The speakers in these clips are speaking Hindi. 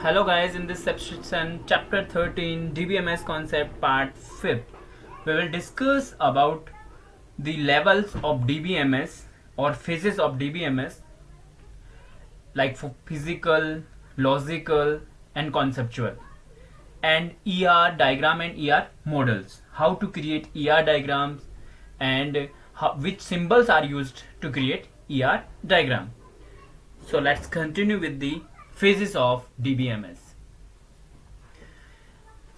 Hello guys, in this section, chapter 13, DBMS concept part 5, we will discuss about the levels of DBMS or phases of DBMS like for physical, logical and conceptual, and ER diagram and ER models, how to create ER diagrams and which symbols are used to create ER diagram. So let's continue with the phases of DBMS.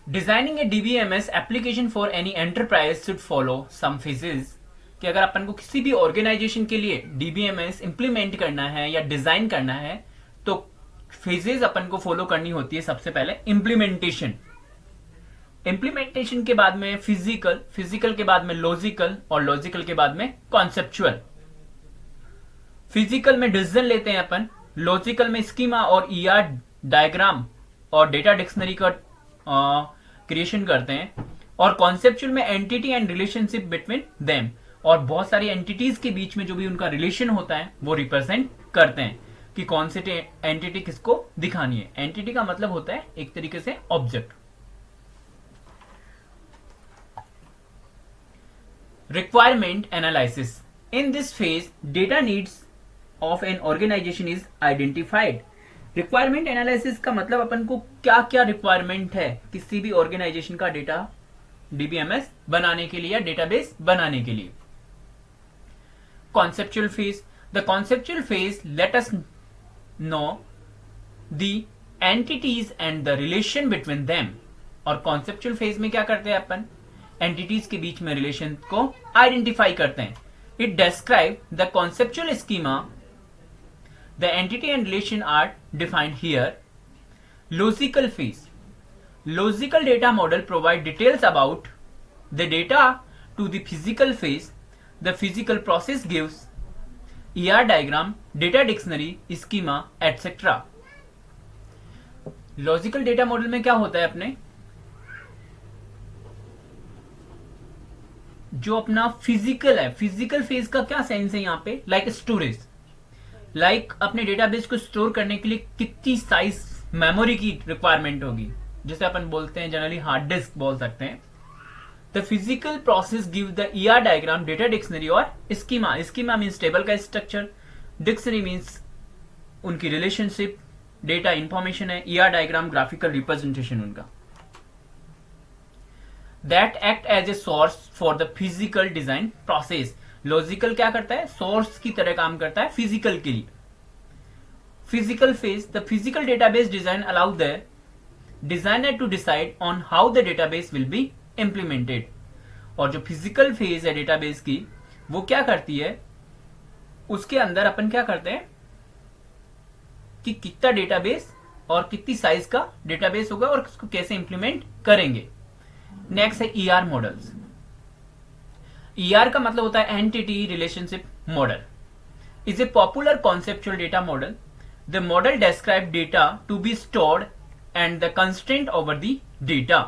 Designing a DBMS application for any enterprise should follow some phases. कि अगर अपन को किसी भी ऑर्गेनाइजेशन के लिए DBMS इंप्लीमेंट करना है या डिजाइन करना है तो फेजेस अपन को फॉलो करनी होती है. सबसे पहले इंप्लीमेंटेशन के बाद में फिजिकल के बाद में लॉजिकल और लॉजिकल के बाद में कॉन्सेप्चुअल. फिजिकल में डिसीजन लेते हैं अपन, लॉजिकल में स्कीमा और ईआर डायग्राम और डेटा डिक्शनरी का क्रिएशन करते हैं, और कॉन्सेप्चुअल में entity and relationship between them, और बहुत सारी एंटिटीज के बीच में जो भी उनका रिलेशन होता है वो रिप्रेजेंट करते हैं कि कौन से एंटिटी किसको दिखानी है. एंटिटी का मतलब होता है एक तरीके से object. Requirement analysis. In this phase data needs of an organisation is identified. Requirement analysis का मतलब अपन को क्या क्या रिक्वायरमेंट है किसी भी ऑर्गेनाइजेशन का डेटा डीबीएमएस बनाने के लिए या डेटाबेस बनाने के लिए. Conceptual phase. The conceptual phase let us know the entities and the relation between them. और कॉन्सेप्चुअल फेज में क्या करते हैं अपन, एंटिटीज के बीच में रिलेशन को आइडेंटिफाई करते हैं. It describe the conceptual schema. The entity and relation are defined here. Logical phase. Logical data model provide details about the data to the physical phase. The physical process gives ER diagram, data dictionary, schema, etc. Logical data model में क्या होता है अपने, जो अपना फिजिकल है, फिजिकल फेज का क्या सेंस है यहाँ पे, लाइक स्टोरेज. लाइक अपने डेटाबेस को स्टोर करने के लिए कितनी साइज मेमोरी की रिक्वायरमेंट होगी, जिसे अपन बोलते हैं जनरली हार्ड डिस्क बोल सकते हैं. The physical process give the ER diagram, data dictionary और स्कीमा. स्कीमा मीन्स टेबल का स्ट्रक्चर, डिक्शनरी मीन्स उनकी रिलेशनशिप, डेटा इंफॉर्मेशन है, ईआर डायग्राम ग्राफिकल रिप्रेजेंटेशन उनका. That act as a source for the physical design process. Logical क्या करता है, सोर्स की तरह काम करता है फिजिकल के लिए. Physical phase. The physical database design allow the designer to decide on how the database will be implemented. और जो फिजिकल फेज है डेटाबेस की, वो क्या करती है, उसके अंदर अपन क्या करते हैं कि कितना डेटाबेस और कितनी साइज का डेटाबेस होगा और उसको कैसे इंप्लीमेंट करेंगे. नेक्स्ट है ईआर मॉडल्स. ER का मतलब होता है entity relationship model. Is a popular conceptual data model. The model describe data to be stored and the constraint over the data.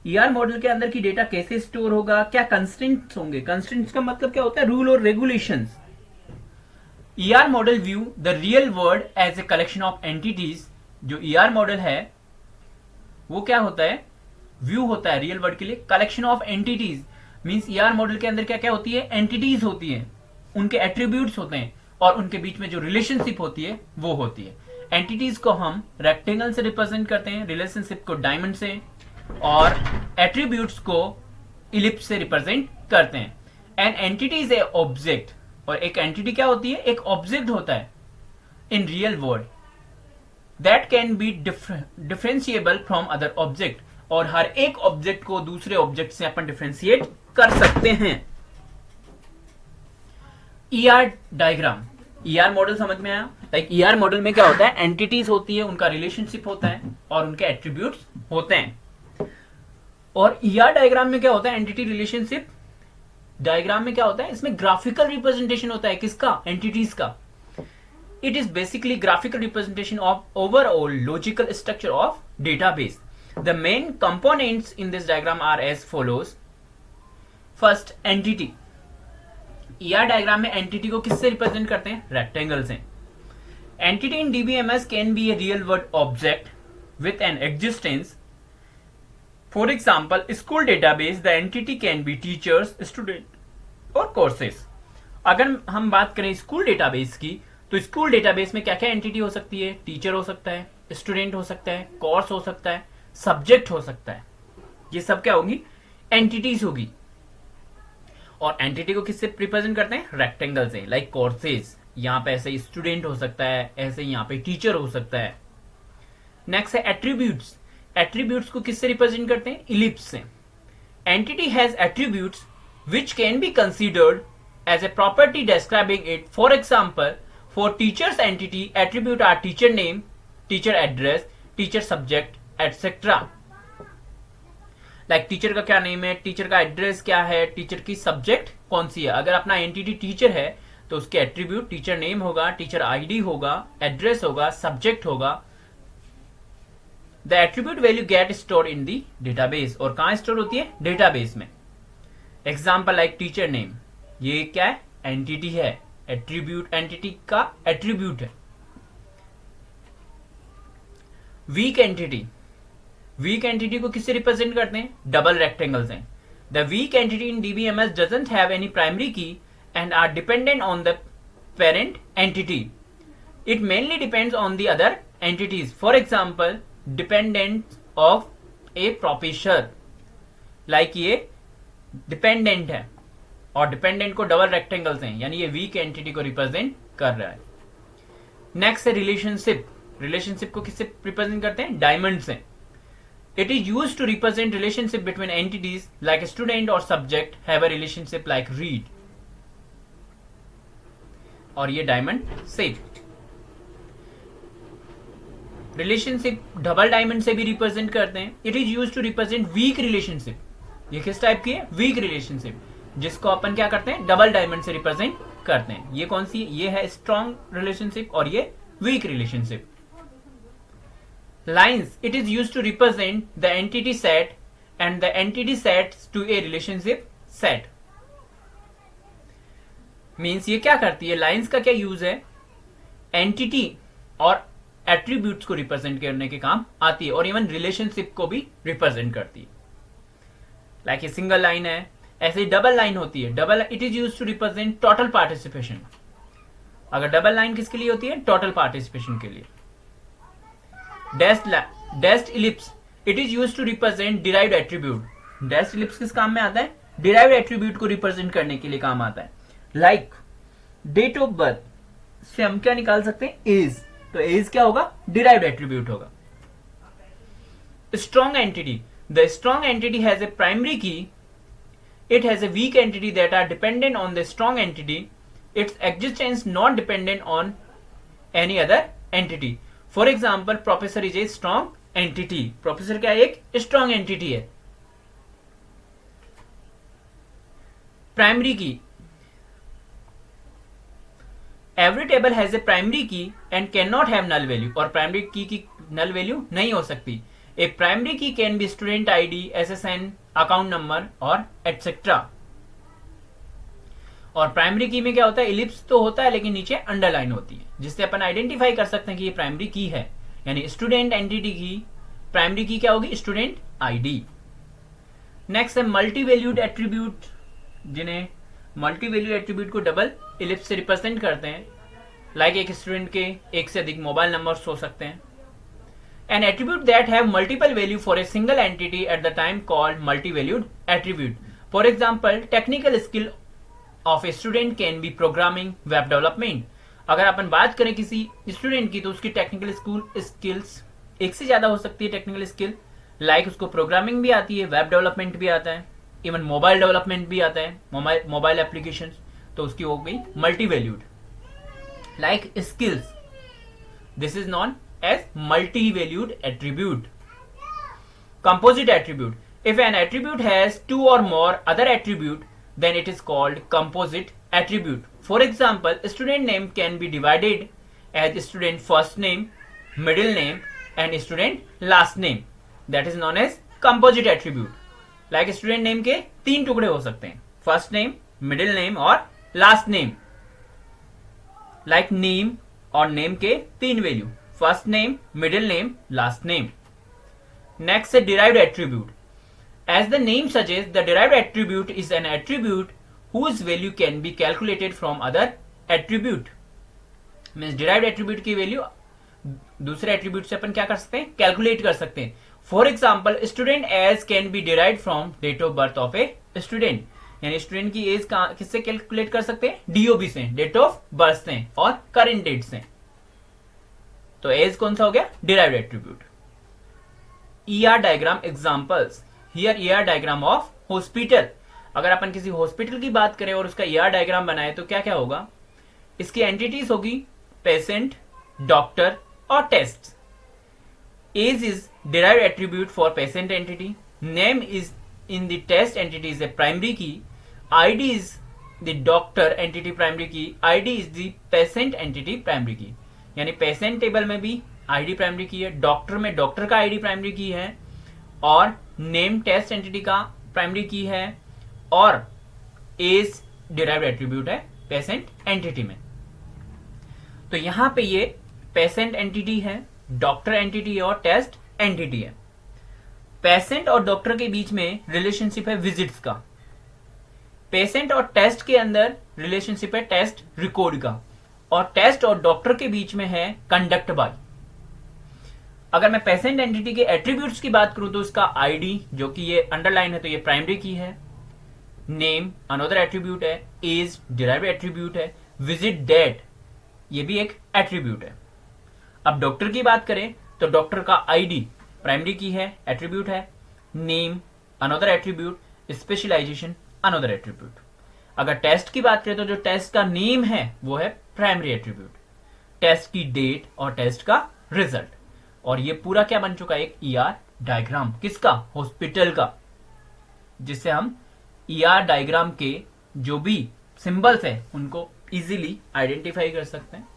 ER model के अंदर की डेटा कैसे स्टोर होगा, क्या कंस्ट्रेंट्स होंगे. कंस्ट्रेंट्स का मतलब क्या होता है, रूल और regulations. ER model view the real world as a collection of entities. जो ER मॉडल है वो क्या होता है, व्यू होता है रियल वर्ल्ड के लिए, collection of entities means ER model के अंदर क्या क्या होती है, एंटिटीज होती है, उनके एट्रीब्यूट्स होते हैं और उनके बीच में जो रिलेशनशिप होती है वो होती है. एंटिटीज को हम रेक्टेंगल से रिप्रेजेंट करते हैं, रिलेशनशिप को डायमंड से, और एट्रीब्यूट्स को इलिप्स से रिप्रेजेंट करते हैं. An entity is A object. और एक एंटिटी क्या होती है, एक ऑब्जेक्ट होता है in real world that can be differentiable from other object. और हर एक ऑब्जेक्ट को दूसरे ऑब्जेक्ट से अपन डिफरेंशिएट कर सकते हैं. ER diagram. ईआर मॉडल समझ में आया. लाइक ईआर मॉडल में क्या होता है, एंटिटीज होती है, उनका रिलेशनशिप होता है और उनके एट्रीब्यूट्स होते हैं. और ईआर डायग्राम में क्या होता है, एंटिटी रिलेशनशिप डायग्राम में क्या होता है, इसमें ग्राफिकल रिप्रेजेंटेशन होता है किसका, एंटिटीज का. It is basically graphical representation of overall logical structure of database. The main components in this diagram are as follows. First, entity. ER diagram में entity को किससे रिप्रेजेंट करते हैं, रेक्टेंगल से. Entity in DBMS can be a real world object with an existence. For example, school database, the entity can be teachers, student और courses. अगर हम बात करें स्कूल डेटाबेस की, तो स्कूल डेटाबेस में क्या क्या एंटिटी हो सकती है? टीचर हो सकता है, स्टूडेंट हो सकता है, कोर्स हो सकता है, सब्जेक्ट हो सकता है. ये सब क्या होगी? एंटिटीज होगी. और एंटिटी को किससे रिप्रेजेंट करते हैं? रेक्टेंगल से. लाइक कोर्सेज, यहाँ पे ऐसे स्टूडेंट हो सकता है, ऐसे यहाँ पे टीचर हो सकता है. नेक्स्ट है एट्रीब्यूट्स. एट्रीब्यूट्स को किससे रिप्रेजेंट करते हैं? इलिप्स से. Entity has attributes which can be considered as a property describing it. For example, for teacher's entity, attribute are teacher name, teacher address, teacher subject, etc. Like teacher का क्या नेम है, टीचर का एड्रेस क्या है, टीचर की सब्जेक्ट कौन सी है. अगर अपना एंटिटी टीचर है तो उसके एट्रीब्यूट टीचर नेम होगा, टीचर आईडी होगा, एड्रेस होगा, सब्जेक्ट होगा. The attribute value gate store in the database. और कहां स्टोर होती है? डेटाबेस में. एग्जाम्पल लाइक टीचर नेम, ये क्या है? एंटिटी है. एट्रीब्यूट एंटिटी का एट्रीब्यूट है. वीक एंटिटी, वीक एंटिटी को किससे रिप्रेजेंट करते हैं? डबल रेक्टेंगल्स हैं. The weak entity in DBMS doesn't have any primary key and are dependent on the parent entity. It mainly depends on the other entities. For example, dependent of a professor. Like ये डिपेंडेंट है और डिपेंडेंट को डबल रेक्टेंगल्स हैं, यानी ये वीक एंटिटी को रिप्रेजेंट कर रहा है. नेक्स्ट है रिलेशनशिप. रिलेशनशिप को किससे रिप्रेजेंट करते हैं? डायमंड से. It is used to represent relationship between entities like student और subject have a relationship like read. और ये diamond shape. Relationship double diamond से भी रिप्रेजेंट करते हैं. It is used to represent weak relationship. ये किस टाइप की है? वीक रिलेशनशिप, जिसको अपन क्या करते हैं? डबल डायमंड से रिप्रेजेंट करते हैं. ये कौन सी? ये है स्ट्रॉन्ग रिलेशनशिप और ये weak relationship. Lines, it is used to represent the entity set and the entity sets to a relationship set. Means ये क्या करती है? लाइन्स का क्या यूज है? एंटिटी और एट्रीब्यूट्स को रिप्रेजेंट करने के काम आती है और इवन रिलेशनशिप को भी रिप्रेजेंट करती है. लाइक ये सिंगल लाइन है, ऐसे ही डबल लाइन होती है. Double, it is used to represent total participation. अगर डबल लाइन किसके लिए होती है? टोटल पार्टिसिपेशन के लिए. Dashed ellipse, it is used to represent derived attribute. Dashed ellipse किस काम में आता है? डिराइव्ड एट्रीब्यूट को रिप्रेजेंट करने के लिए काम आता है. लाइक डेट ऑफ बर्थ से हम क्या निकाल सकते हैं? एज. तो एज क्या होगा? डिराइव्ड एट्रीब्यूट होगा. Strong entity, the strong entity has a primary key. It has a weak entity that are dependent on the strong entity. Its existence not dependent on any other entity. For example, professor is a strong entity. Professor क्या है? एक strong entity है. Primary key. Every table has a primary key and cannot have null value. और primary key की null value नहीं हो सकती. A primary key can be student ID, SSN, account number और etc. और प्राइमरी की में क्या होता है? इलिप्स तो होता है लेकिन नीचे अंडरलाइन होती है, जिससे अपन आइडेंटिफाई कर सकते हैं कि ये प्राइमरी की है. यानी स्टूडेंट एंटिटी की प्राइमरी की क्या होगी? Student ID. नेक्स्ट है मल्टी वैल्यूड एट्रीब्यूट, जिन्हें मल्टी वैल्यू एट्रीब्यूट को डबल इलिप्स से रिप्रेजेंट करते हैं. लाइक एक स्टूडेंट के एक से अधिक मोबाइल नंबर्स हो सकते हैं. An attribute that have multiple value for a single entity at the time called multi-valued attribute. For example, technical skill of a student can be programming, web development. अगर अपन बात करें किसी स्टूडेंट की तो उसकी टेक्निकल स्किल्स एक से ज्यादा हो सकती है. टेक्निकल स्किल लाइक उसको प्रोग्रामिंग भी आती है, वेब डेवलपमेंट भी आता है, इवन मोबाइल डेवलपमेंट भी आता है, मोबाइल एप्लीकेशन. तो उसकी हो गई multi valued. Like skills, this is non as multi-valued attribute. Composite attribute. If an attribute has two or more other attribute, then it is called composite attribute. For example, student name can be divided as student first name, middle name and student last name. That is known as composite attribute. Like student name के तीन टुकड़े हो सकते हैं, first name, middle name और last name. Like name और name के तीन value, first name, middle name, last name. Next है derived attribute. As the name suggest the derived attribute is an attribute whose value can be calculated from other attribute. Means derived attribute की वैल्यू दूसरे एट्रीब्यूट से अपन क्या कर सकते हैं, कैलकुलेट कर सकते हैं. For example student age can be derived from date of birth of a student. यानी स्टूडेंट की एज किससे कैलकुलेट कर सकते हैं, डीओबी से, डेट ऑफ बर्थ से और करेंट डेट से. तो एज कौन सा हो गया, derived attribute. ER diagram examples. Here ER diagram of hospital. अगर अपन किसी हॉस्पिटल की बात करें और उसका ईआर डायग्राम बनाए तो क्या क्या होगा, इसकी एंटिटीज होगी पेशेंट, डॉक्टर और test. Age is derived attribute for patient entity. Name is in the test entity is a primary key. ID is the doctor entity primary key. ID is the patient entity primary key. यानी पेशेंट टेबल में भी आईडी प्राइमरी की है, डॉक्टर में डॉक्टर का आईडी प्राइमरी की है, और नेम टेस्ट एंटिटी का प्राइमरी की है, और एज डिराइव्ड एट्रीब्यूट है पेशेंट एंटिटी में. तो यहां पे ये पेशेंट एंटिटी है, डॉक्टर एंटिटी है और टेस्ट एंटिटी है. पेशेंट और डॉक्टर के बीच में रिलेशनशिप है विजिट्स का. पेशेंट और टेस्ट के अंदर रिलेशनशिप है टेस्ट रिकॉर्ड का. और टेस्ट और डॉक्टर के बीच में है कंडक्ट बाय. अगर मैं पेशेंट एंटिटी के एट्रीब्यूट्स की बात करूं तो उसका आईडी, जो कि ये अंडरलाइन है तो ये प्राइमरी की है. नेम अनदर एट्रीब्यूट है. एज डिराइव्ड एट्रीब्यूट है. विजिट डेट ये भी एक एट्रीब्यूट है. अब डॉक्टर की बात करें तो डॉक्टर का आईडी प्राइमरी की है, एट्रीब्यूट है. Name another attribute. Specialization another attribute. अगर टेस्ट की बात करें तो जो टेस्ट का नेम है वो है प्राइमरी एट्रीब्यूट. टेस्ट की डेट और टेस्ट का रिजल्ट. और ये पूरा क्या बन चुका है, एक ईआर डायग्राम. किसका, हॉस्पिटल का, जिससे हम ईआर डायग्राम के जो भी सिंबल्स है उनको इजीली आइडेंटिफाई कर सकते हैं.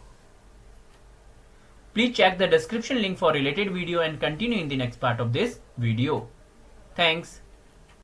Please check the description link for related video and continue in the next part of this video. Thanks.